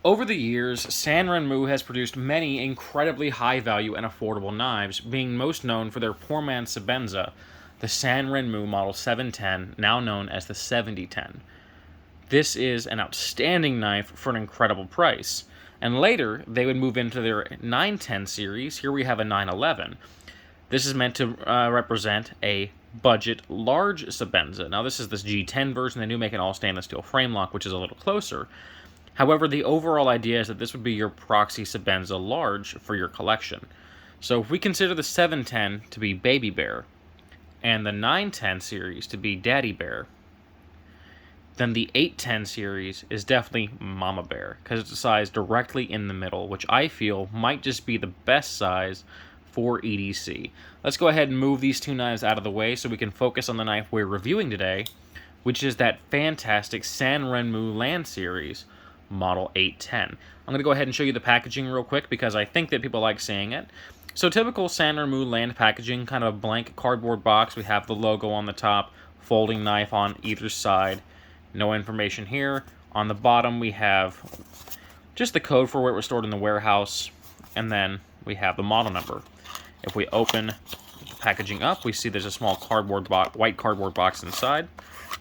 Over the years, Sanrenmu has produced many incredibly high-value and affordable knives, being most known for their poor man's Sebenza, the Sanrenmu Model 710, now known as the 7010. This is an outstanding knife for an incredible price. And later, they would move into their 910 series. Here we have a 911. This is meant to represent a budget large Sebenza. Now, this is this G10 version. They do make an all stainless steel frame lock, which is a little closer. However, the overall idea is that this would be your proxy Sebenza large for your collection. So if we consider the 710 to be Baby Bear, and the 910 series to be Daddy Bear, then the 810 series is definitely Mama Bear, because it's a size directly in the middle, which I feel might just be the best size for EDC. Let's go ahead and move these two knives out of the way so we can focus on the knife we're reviewing today, which is that fantastic Sanrenmu Land Series Model 810. I'm going to go ahead and show you the packaging real quick because I think that people like seeing it. So typical Sanrenmu Land packaging, kind of a blank cardboard box. We have the logo on the top, folding knife on either side. No information here. On the bottom we have just the code for where it was stored in the warehouse, and then we have the model number. If we open the packaging up, we see there's a small white cardboard box inside,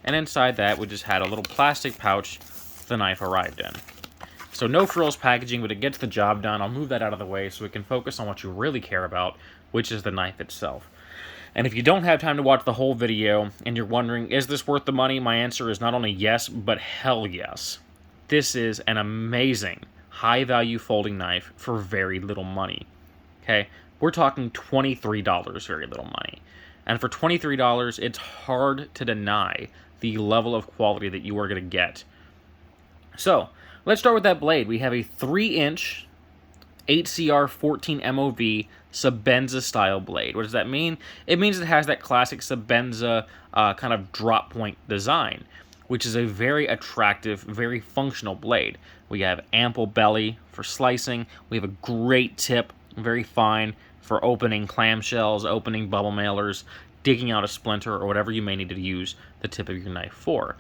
and inside that we just had a little plastic pouch the knife arrived in. So no frills packaging, but it gets the job done. I'll move that out of the way so we can focus on what you really care about, which is the knife itself. And if you don't have time to watch the whole video and you're wondering, is this worth the money? My answer is not only yes, but hell yes. This is an amazing high-value folding knife for very little money. Okay, we're talking $23, very little money. And for $23, it's hard to deny the level of quality that you are going to get. So, let's start with that blade. We have a 3-inch 8CR 14 MOV Sebenza style blade. What does that mean? It means it has that classic Sebenza kind of drop point design, which is a very attractive, very functional blade. We have ample belly for slicing. We have a great tip, very fine for opening clamshells, opening bubble mailers, digging out a splinter, or whatever you may need to use the tip of your knife for.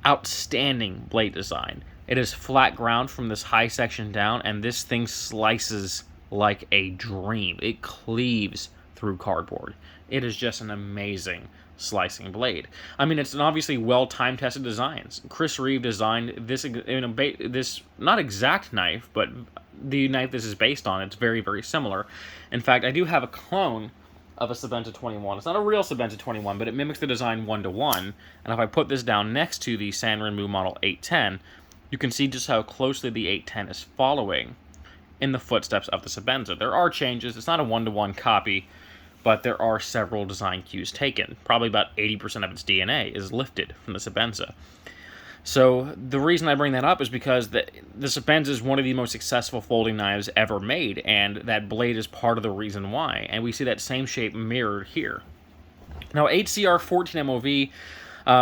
Outstanding blade design. It is flat ground from this high section down, and this thing slices like a dream. It cleaves through cardboard. It is just an amazing slicing blade. I mean, it's an obviously well time-tested designs. Chris Reeve designed this this not exact knife, but the knife this is based on. It's very, very similar. In fact, I do have a clone of a Sebenza 21. It's not a real Sebenza 21, but it mimics the design 1-to-1. And if I put this down next to the Sanrenmu Model 810, you can see just how closely the 810 is following in the footsteps of the Sebenza. There are changes. It's not a 1-to-1 copy, but there are several design cues taken. Probably about 80% of its DNA is lifted from the Sebenza. So the reason I bring that up is because the Sebenza is one of the most successful folding knives ever made, and that blade is part of the reason why. And we see that same shape mirrored here. Now, 8CR 14 MOV,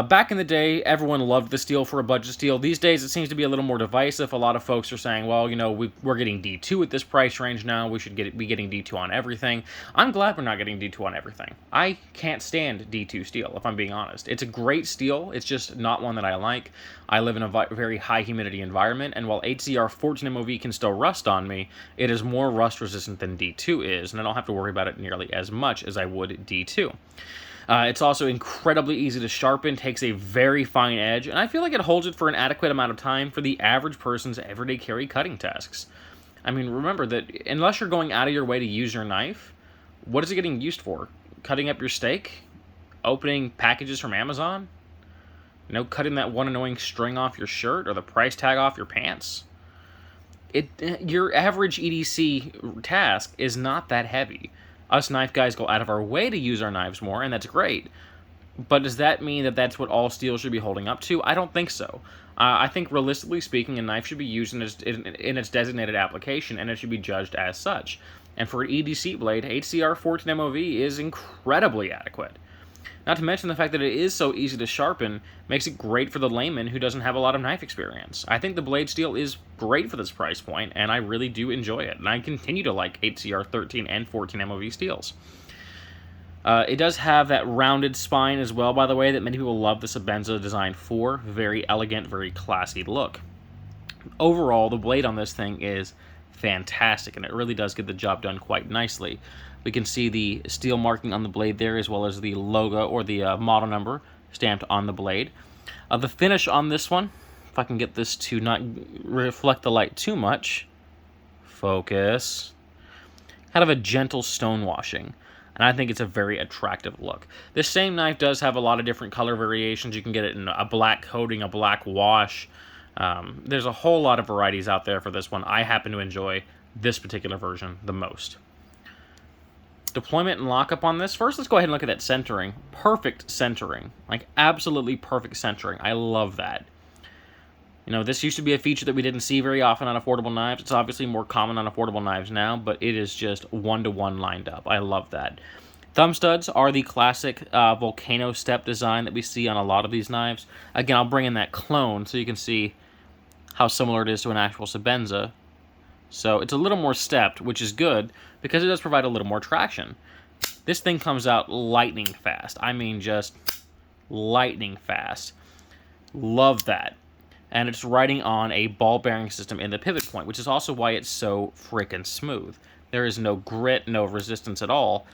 back in the day, everyone loved the steel for a budget steel. These days, it seems to be a little more divisive. A lot of folks are saying, well, you know, we're getting D2 at this price range now. We should be getting D2 on everything. I'm glad we're not getting D2 on everything. I can't stand D2 steel, if I'm being honest. It's a great steel. It's just not one that I like. I live in a very high humidity environment, and while 8CR 14 MOV can still rust on me, it is more rust resistant than D2 is, and I don't have to worry about it nearly as much as I would D2. It's also incredibly easy to sharpen, takes a very fine edge, and I feel like it holds it for an adequate amount of time for the average person's everyday carry cutting tasks. I mean, remember that unless you're going out of your way to use your knife, what is it getting used for? Cutting up your steak? Opening packages from Amazon? You know, cutting that one annoying string off your shirt or the price tag off your pants? Your average EDC task is not that heavy. Us knife guys go out of our way to use our knives more, and that's great. But does that mean that that's what all steel should be holding up to? I don't think so. I think, realistically speaking, a knife should be used in its designated application, and it should be judged as such. And for an EDC blade, 8CR 14 MOV is incredibly adequate. Not to mention the fact that it is so easy to sharpen makes it great for the layman who doesn't have a lot of knife experience. I think the blade steel is great for this price point, and I really do enjoy it. And I continue to like 8CR 13 and 14 MOV steels. It does have that rounded spine as well, by the way, that many people love the Sebenza design for. Very elegant, very classy look. Overall, the blade on this thing is fantastic, and it really does get the job done quite nicely. We can see the steel marking on the blade there, as well as the logo or the model number stamped on the blade. The finish on this one, if I can get this to not reflect the light too much, focus, kind of a gentle stone washing, and I think it's a very attractive look. This same knife does have a lot of different color variations. You can get it in a black coating, a black wash. There's a whole lot of varieties out there for this one. I happen to enjoy this particular version the most. Deployment and lockup on this. First, let's go ahead and look at that centering. Perfect centering. Like, absolutely perfect centering. I love that. You know, this used to be a feature that we didn't see very often on affordable knives. It's obviously more common on affordable knives now, but it is just one-to-one lined up. I love that. Thumb studs are the classic volcano step design that we see on a lot of these knives. Again, I'll bring in that clone so you can see how similar it is to an actual Sebenza. So it's a little more stepped, which is good because it does provide a little more traction. This thing comes out lightning fast. I mean, just lightning fast. Love that. And it's riding on a ball bearing system in the pivot point, which is also why it's so freaking smooth. There is no grit, no resistance at all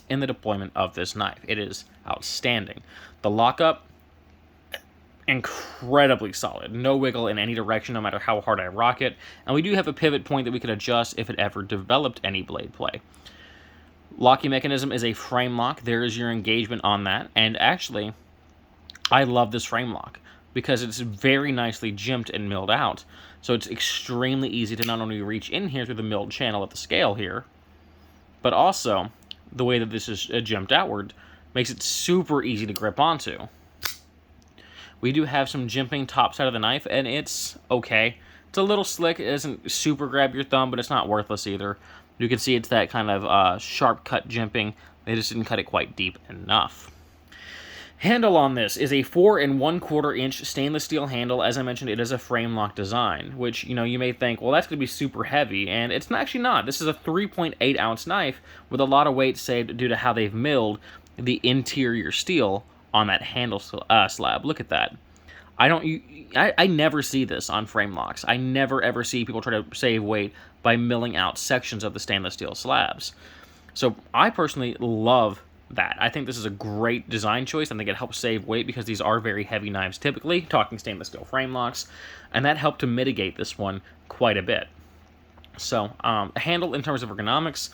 in the deployment of this knife. It is outstanding. The lockup, incredibly solid. No wiggle in any direction, no matter how hard I rock it. And we do have a pivot point that we could adjust if it ever developed any blade play. Locking mechanism is a frame lock. There is your engagement on that. And actually, I love this frame lock because it's very nicely jimped and milled out. So it's extremely easy to not only reach in here through the milled channel at the scale here, but also the way that this is jimped outward makes it super easy to grip onto. We do have some jimping top side of the knife, and it's okay. It's a little slick. It doesn't super grab your thumb, but it's not worthless either. You can see it's that kind of sharp cut jimping. They just didn't cut it quite deep enough. Handle on this is a 4 1/4 inch stainless steel handle. As I mentioned, it is a frame lock design, which, you know, you may think, well, that's going to be super heavy, and it's actually not. This is a 3.8 ounce knife with a lot of weight saved due to how they've milled the interior steel on that handle slab. Look at that. I never see this on frame locks. I never ever see people try to save weight by milling out sections of the stainless steel slabs. So I personally love that. I think this is a great design choice. I think it helps save weight because these are very heavy knives typically, talking stainless steel frame locks, and that helped to mitigate this one quite a bit. So a handle in terms of ergonomics,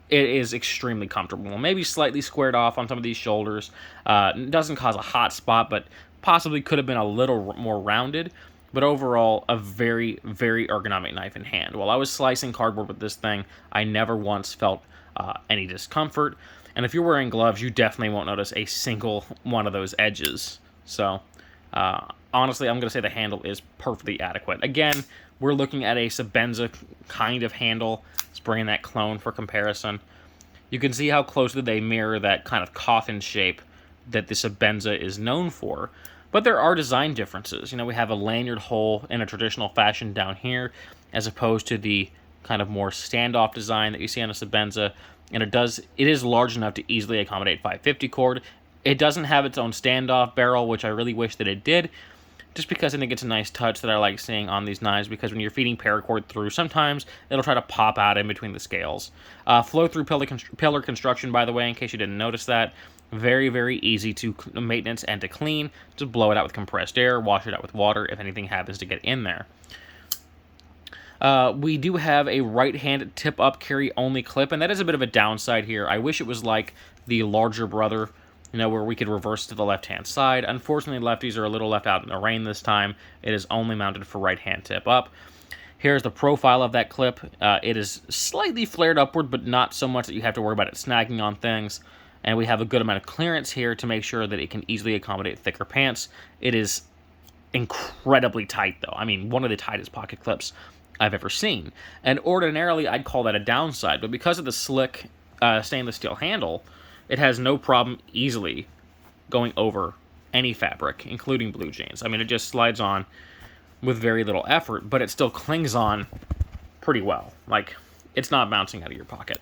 it is extremely comfortable. Maybe slightly squared off on some of these shoulders. It doesn't cause a hot spot, but possibly could have been a little more rounded. But overall, a very, very ergonomic knife in hand. While I was slicing cardboard with this thing, I never once felt any discomfort. And if you're wearing gloves, you definitely won't notice a single one of those edges. So, honestly, I'm going to say the handle is perfectly adequate. Again, we're looking at a Sebenza kind of handle. Let's bring in that clone for comparison. You can see how closely they mirror that kind of coffin shape that the Sebenza is known for. But there are design differences. You know, we have a lanyard hole in a traditional fashion down here, as opposed to the kind of more standoff design that you see on a Sebenza. And it is large enough to easily accommodate 550 cord. It doesn't have its own standoff barrel, which I really wish that it did, just because I think it's a nice touch that I like seeing on these knives, because when you're feeding paracord through, sometimes it'll try to pop out in between the scales. Flow-through pillar construction, by the way, in case you didn't notice that. Very, very easy to maintenance and to clean. Just blow it out with compressed air, wash it out with water if anything happens to get in there. We do have a right-hand tip-up carry-only clip, and that is a bit of a downside here. I wish it was like the larger brother, you know, where we could reverse to the left-hand side. Unfortunately, lefties are a little left out in the rain this time. It is only mounted for right-hand tip-up. Here's the profile of that clip. It is slightly flared upward, but not so much that you have to worry about it snagging on things. And we have a good amount of clearance here to make sure that it can easily accommodate thicker pants. It is incredibly tight, though. I mean, one of the tightest pocket clips I've ever seen. And ordinarily, I'd call that a downside. But because of the slick stainless steel handle, it has no problem easily going over any fabric, including blue jeans. I mean, it just slides on with very little effort, but it still clings on pretty well. Like, it's not bouncing out of your pocket.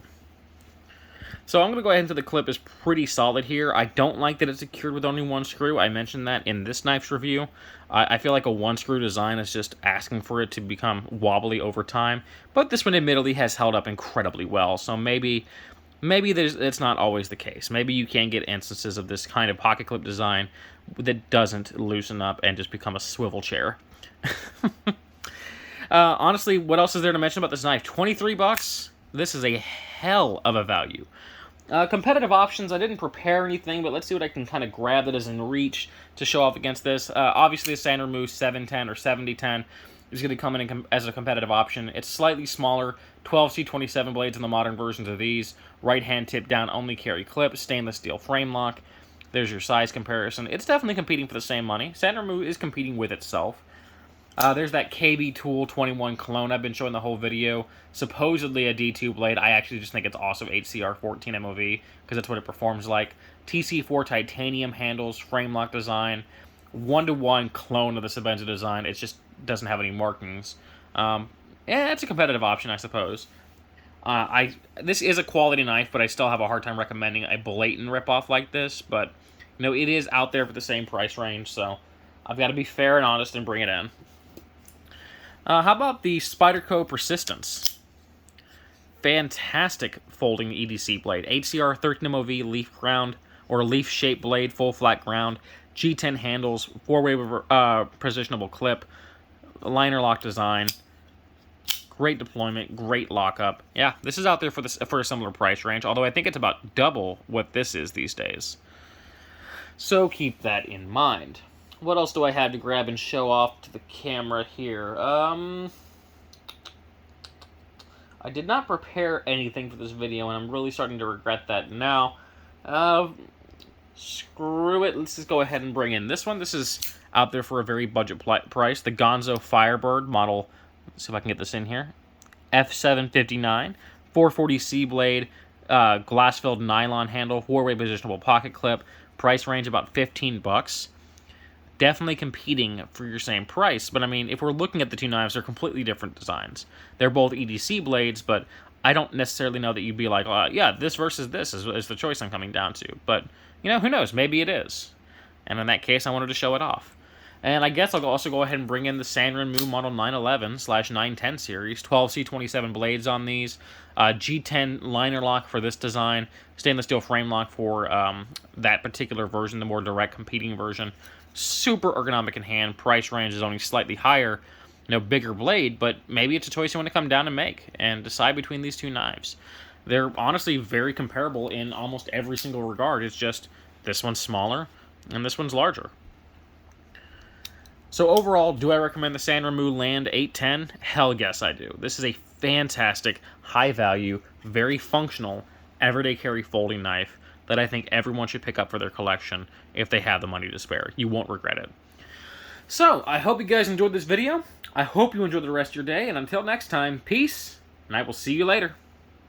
So I'm going to go ahead and say the clip is pretty solid here. I don't like that it's secured with only one screw. I mentioned that in this knife's review. I feel like a one-screw design is just asking for it to become wobbly over time. But this one admittedly has held up incredibly well, so maybe it's not always the case. Maybe you can get instances of this kind of pocket clip design that doesn't loosen up and just become a swivel chair. Honestly, what else is there to mention about this knife? 23 bucks? This is a hell of a value. Competitive options, I didn't prepare anything, but let's see what I can kind of grab that is in reach to show off against this. Obviously, the Sanrenmu 710 or 7010 is going to come in as a competitive option. It's slightly smaller, 12C27 blades in the modern versions of these. Right-hand tip down only carry clip, stainless steel frame lock. There's your size comparison. It's definitely competing for the same money. Sanrenmu is competing with itself. There's that KB Tool 21 clone I've been showing the whole video. Supposedly a D2 blade. I actually just think it's awesome HCR 14 MOV because that's what it performs like. TC4 titanium handles, frame lock design. 1-to-1 clone of the Sebenza design. It just doesn't have any markings. Yeah, it's a competitive option, I suppose. This is a quality knife, but I still have a hard time recommending a blatant ripoff like this. But, you know, it is out there for the same price range, so I've got to be fair and honest and bring it in. How about the Spyderco Persistence? Fantastic folding EDC blade. HCR 13 MOV leaf ground, or leaf-shaped blade, full flat ground. G10 handles, 4-way positionable clip, liner lock design. Great deployment, great lockup. Yeah, this is out there for a similar price range, although I think it's about double what this is these days. So keep that in mind. What else do I have to grab and show off to the camera here? I did not prepare anything for this video, and I'm really starting to regret that now. Screw it. Let's just go ahead and bring in this one. This is out there for a very budget price. The Gonzo Firebird model. Let's see if I can get this in here. F759, 440C blade, glass-filled nylon handle, 4-way positionable pocket clip. Price range about 15 bucks. Definitely competing for your same price, but I mean, if we're looking at the two knives, they're completely different designs. They're both EDC blades, but I don't necessarily know that you'd be like, yeah, this versus this is the choice I'm coming down to. But, you know, who knows? Maybe it is. And in that case, I wanted to show it off. And I guess I'll also go ahead and bring in the Sanrenmu Model 911/910 series. 12C27 blades on these. G10 liner lock for this design. Stainless steel frame lock for that particular version, the more direct competing version. Super ergonomic in hand. Price range is only slightly higher. You know, bigger blade, but maybe it's a choice you want to come down and make and decide between these two knives. They're honestly very comparable in almost every single regard. It's just this one's smaller and this one's larger. So overall, do I recommend the Sanrenmu Land 810? Hell yes, I do. This is a fantastic, high-value, very functional, everyday carry folding knife that I think everyone should pick up for their collection if they have the money to spare. You won't regret it. So, I hope you guys enjoyed this video. I hope you enjoy the rest of your day, and until next time, peace, and I will see you later.